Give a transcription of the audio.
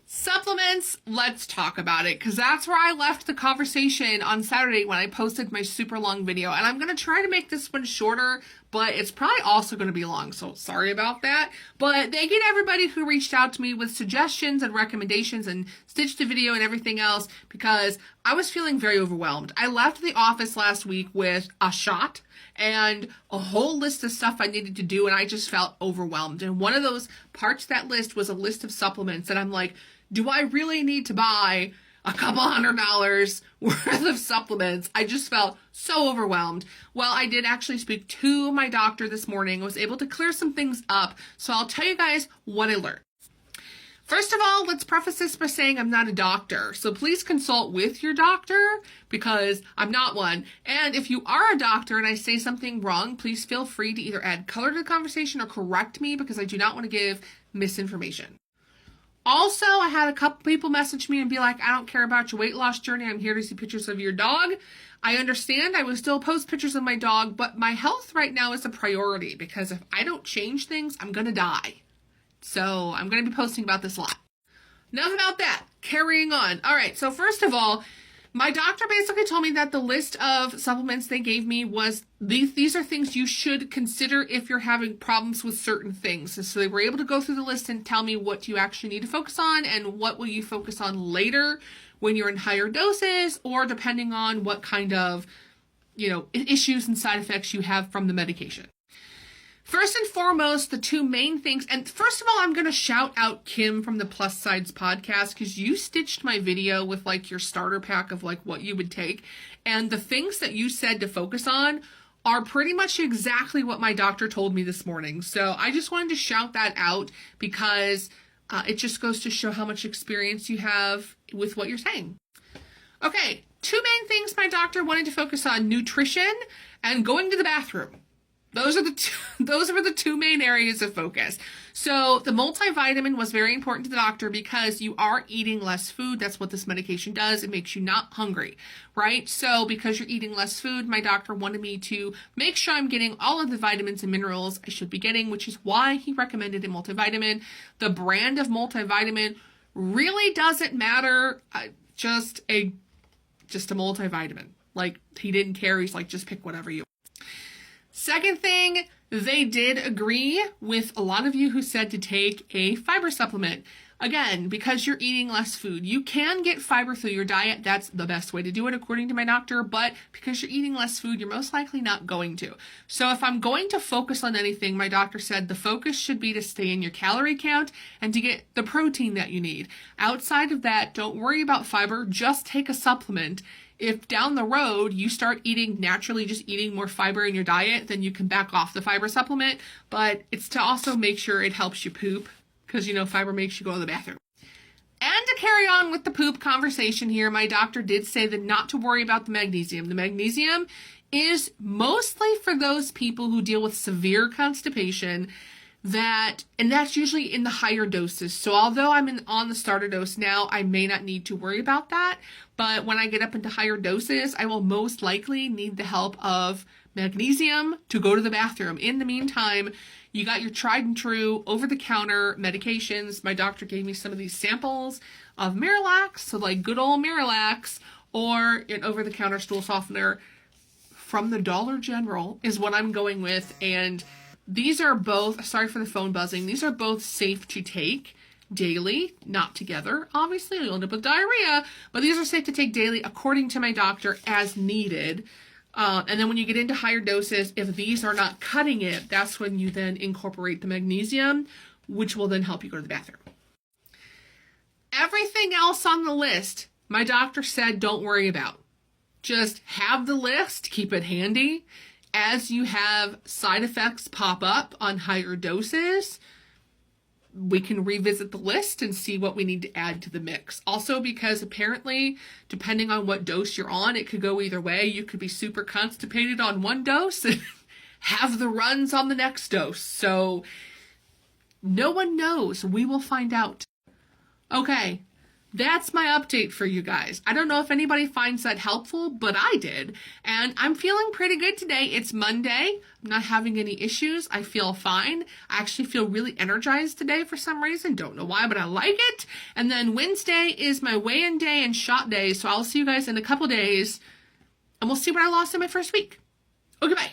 Supplements, let's talk about it, because that's where I left the conversation on Saturday when I posted my super long video. And I'm going to try to make this one shorter, but it's probably also going to be long, so sorry about that. But thank you to everybody who reached out to me with suggestions and recommendations and stitched the video and everything else, because I was feeling very overwhelmed. I left the office last week with a shot and a whole list of stuff I needed to do, and I just felt overwhelmed. And one of those parts of that list was a list of supplements, and I'm like, do I really need to buy a couple $100 worth of supplements? I just felt so overwhelmed. Well, I did actually speak to my doctor this morning. I was able to clear some things up. So I'll tell you guys what I learned. First of all, let's preface this by saying I'm not a doctor. So please consult with your doctor, because I'm not one. And if you are a doctor and I say something wrong, please feel free to either add color to the conversation or correct me, because I do not want to give misinformation. Also, I had a couple people message me and be like, I don't care about your weight loss journey. I'm here to see pictures of your dog. I understand. I will still post pictures of my dog, but my health right now is a priority, because if I don't change things, I'm going to die. So I'm going to be posting about this a lot. Enough about that. Carrying on. All right. So first of all, my doctor basically told me that the list of supplements they gave me was these are things you should consider if you're having problems with certain things. So they were able to go through the list and tell me what you actually need to focus on and what will you focus on later when you're in higher doses, or depending on what kind of, issues and side effects you have from the medication. First and foremost, the two main things, and first of all, I'm going to shout out Kim from the Plus Sides podcast, because you stitched my video with your starter pack of what you would take, and the things that you said to focus on are pretty much exactly what my doctor told me this morning. So I just wanted to shout that out, because it just goes to show how much experience you have with what you're saying. Okay, two main things my doctor wanted to focus on: nutrition and going to the bathroom. Those are the two main areas of focus. So the multivitamin was very important to the doctor, because you are eating less food. That's what this medication does. It makes you not hungry, right? So because you're eating less food, my doctor wanted me to make sure I'm getting all of the vitamins and minerals I should be getting, which is why he recommended a multivitamin. The brand of multivitamin really doesn't matter. Just a multivitamin. He didn't care. He's like, just pick whatever you want. Second thing, they did agree with a lot of you who said to take a fiber supplement. Again, because you're eating less food, you can get fiber through your diet. That's the best way to do it, according to my doctor. But because you're eating less food, you're most likely not going to. So if I'm going to focus on anything, my doctor said the focus should be to stay in your calorie count and to get the protein that you need. Outside of that, don't worry about fiber. Just take a supplement. If down the road you start just eating more fiber in your diet, then you can back off the fiber supplement. But it's to also make sure it helps you poop, because fiber makes you go to the bathroom. And to carry on with the poop conversation here, my doctor did say that not to worry about the magnesium. The magnesium is mostly for those people who deal with severe constipation, and that's usually in the higher doses. So although I'm on the starter dose now, I may not need to worry about that. But when I get up into higher doses, I will most likely need the help of magnesium to go to the bathroom. In the meantime, you got your tried and true over-the-counter medications. My doctor gave me some of these samples of Miralax, so good old Miralax, or an over-the-counter stool softener from the Dollar General is what I'm going with. And these are both, sorry for the phone buzzing, these are both safe to take daily, not together. Obviously, you'll end up with diarrhea, but these are safe to take daily according to my doctor as needed. And then when you get into higher doses, if these are not cutting it, that's when you then incorporate the magnesium, which will then help you go to the bathroom. Everything else on the list, my doctor said don't worry about. Just have the list, keep it handy. As you have side effects pop up on higher doses, we can revisit the list and see what we need to add to the mix. Also, because apparently, depending on what dose you're on, it could go either way. You could be super constipated on one dose and have the runs on the next dose. So no one knows. We will find out. Okay, That's my update for you guys. I don't know if anybody finds that helpful, but I did. And I'm feeling pretty good today. It's Monday. I'm not having any issues. I feel fine. I actually feel really energized today for some reason. Don't know why, but I like it. And then Wednesday is my weigh-in day and shot day. So I'll see you guys in a couple days. And we'll see what I lost in my first week. Okay, bye.